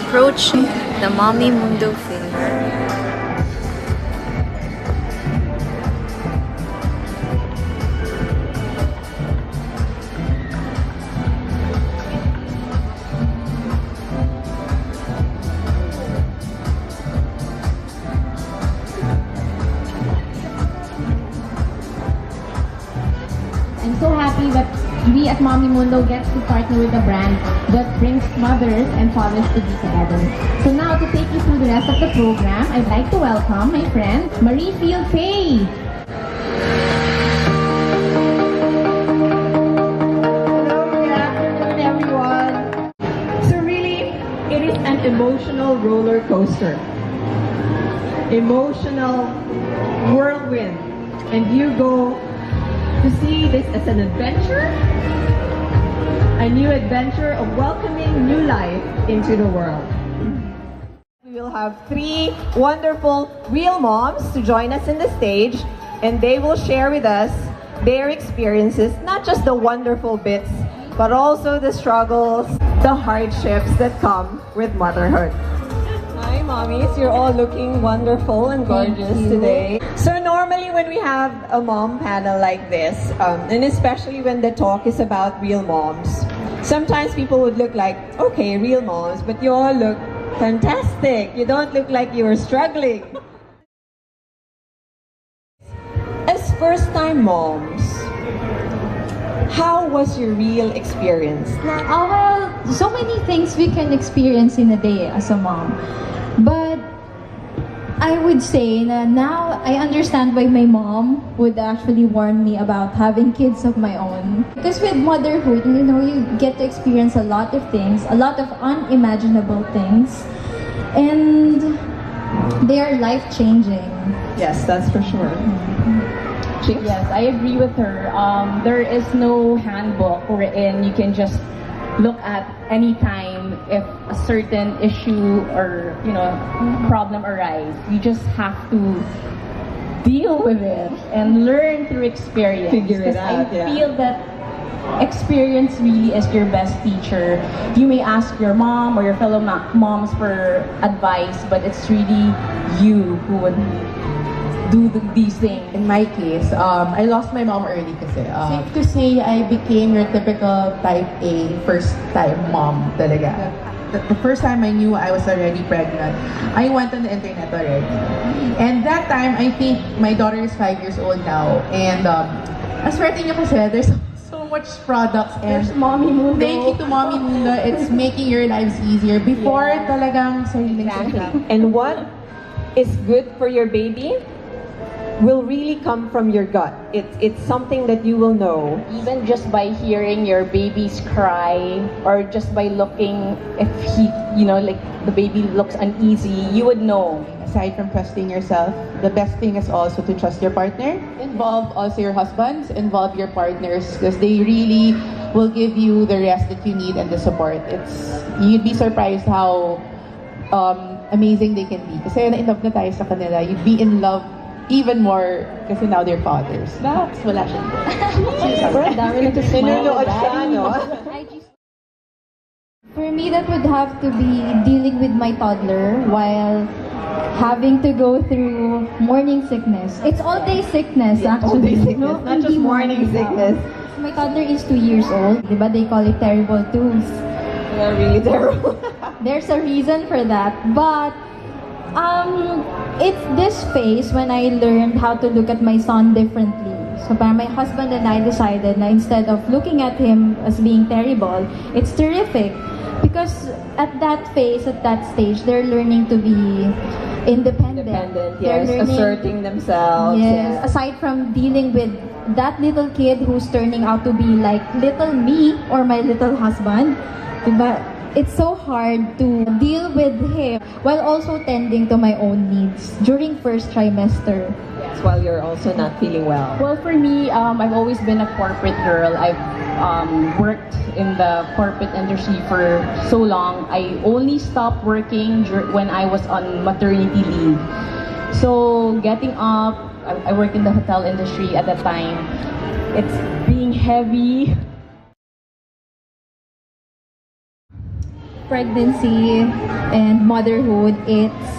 approaching the Mommy Mundo Fair. I'm so happy that we at Mommy Mundo gets to partner with a brand that brings mothers and fathers to be together. So now to take you through the rest of the program, I'd like to welcome my friend, Marie Field Faye. Hello, good afternoon everyone. So really, it is an emotional roller coaster. Emotional whirlwind. And you go to see this as an adventure, a new adventure of welcoming new life into the world. We will have 3 wonderful real moms to join us in the stage, and they will share with us their experiences, not just the wonderful bits, but also the struggles, the hardships that come with motherhood. Hi mommies, you're all looking wonderful and gorgeous today. So normally when we have a mom panel like this, and especially when the talk is about real moms, sometimes people would look like, okay, real moms, but you all look fantastic. You don't look like you're struggling. As first-time moms, how was your real experience? Well, so many things we can experience in a day as a mom. But I would say that now I understand why my mom would actually warn me about having kids of my own. Because with motherhood, you know, you get to experience a lot of things, a lot of unimaginable things. And they are life-changing. Yes, that's for sure. Yes, I agree with her. There is no handbook wherein you can just look at any time if a certain issue or problem arises. You just have to deal with it and learn through experience. Figure it out. I feel that experience really is your best teacher. You may ask your mom or your fellow moms for advice, but it's really you who would do these things. In my case, I lost my mom early kasi. Safe to say, I became your typical type A first-time mom talaga. The first time I knew I was already pregnant, I went on the internet already. And that time, I think my daughter is 5 years old now. And ang swerte niyo kasi, there's so much products and There's Mommy Mundo. thank you to Mommy Mundo. It's making your lives easier. Before, talagang sariling Exactly. And what is good for your baby will really come from your gut. It's something that you will know. Even just by hearing your baby's cry or just by looking if like the baby looks uneasy, you would know. Aside from trusting yourself, the best thing is also to trust your partner. Involve also your husbands, involve your partners, because they really will give you the rest that you need and the support. You'd be surprised how amazing they can be. Kasi na-in-love na tayo sa kanila. You'd be in love even more kasi now they're fathers. That's wala siya. Sinunood siya, no? For me, that would have to be dealing with my toddler while having to go through morning sickness. It's all-day sickness, actually. All-day sickness, not just Hindi morning sickness. My toddler is 2 years old. Diba they call it terrible twos? They're really terrible. There's a reason for that. But it's this phase when I learned how to look at my son differently. So my husband and I decided na instead of looking at him as being terrible, it's terrific. Because at that phase, at that stage, they're learning to be independent. Yes, They're learning, asserting themselves. yes, aside from dealing with that little kid who's turning out to be like little me or my little husband, diba? It's so hard to deal with him while also tending to my own needs during first trimester. Yes, while you're also not feeling well. Well, for me, I've always been a corporate girl. I've worked in the corporate industry for so long. I only stopped working when I was on maternity leave. So getting up, I worked in the hotel industry at that time. It's being heavy. pregnancy and motherhood, it's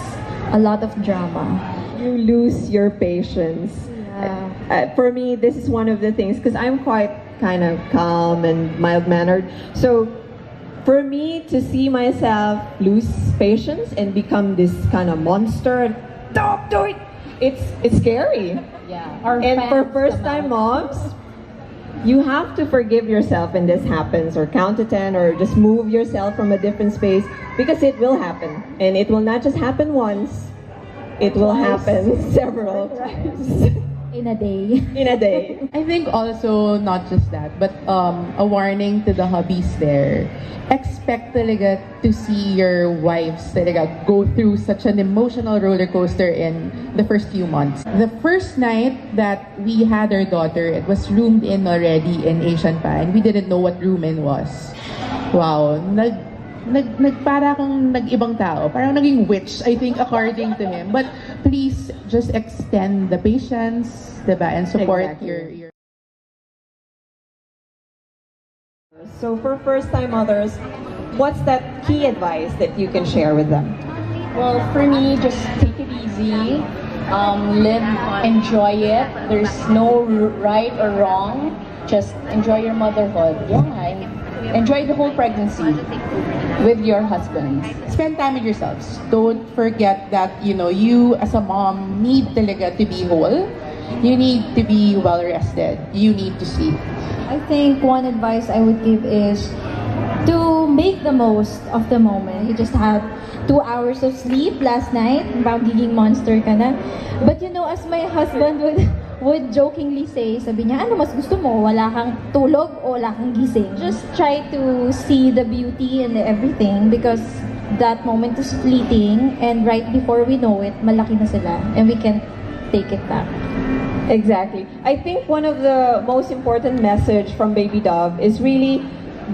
a lot of drama. You lose your patience. For me, this is one of the things, because I'm quite kind of calm and mild-mannered. So for me to see myself lose patience and become this kind of monster and don't do it, it's scary. Yeah. And for first-time moms, you have to forgive yourself when this happens, or count to 10, or just move yourself from a different space, because it will happen. And it will not just happen once, it will happen several times In a day. in a day. I think also not just that, but a warning to the hubbies there. Expect talaga to see your wives talaga go through such an emotional roller coaster in the first few months. The first night that we had our daughter, it was roomed in already in Asian Pa, and we didn't know what room in was. Wow, para akong nag-ibang tao. Parang naging witch, I think, according to him. But please, just extend the patience, diba? And support Exactly. your... So for first-time mothers, what's that key advice that you can share with them? Well, for me, just take it easy. Live, enjoy it. There's no right or wrong. Just enjoy your motherhood. Yeah, and enjoy the whole pregnancy with your husband. Spend time with yourselves. Don't forget that, you as a mom need talaga to be whole. You need to be well rested. You need to sleep. I think one advice I would give is to make the most of the moment. You just had 2 hours of sleep last night, parang giging monster ka na. But as my husband would jokingly say, sabi niya, ano mas gusto mo? Wala kang tulog o wala kang gising? Just try to see the beauty in everything, because that moment is fleeting, and right before we know it, malaki na sila and we can take it back. Exactly. I think one of the most important message from Baby Dove is really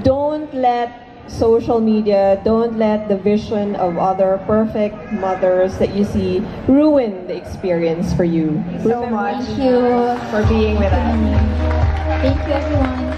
don't let social media, don't let the vision of other perfect mothers that you see ruin the experience for you. So much Thank you. for being with us. Thank you, everyone.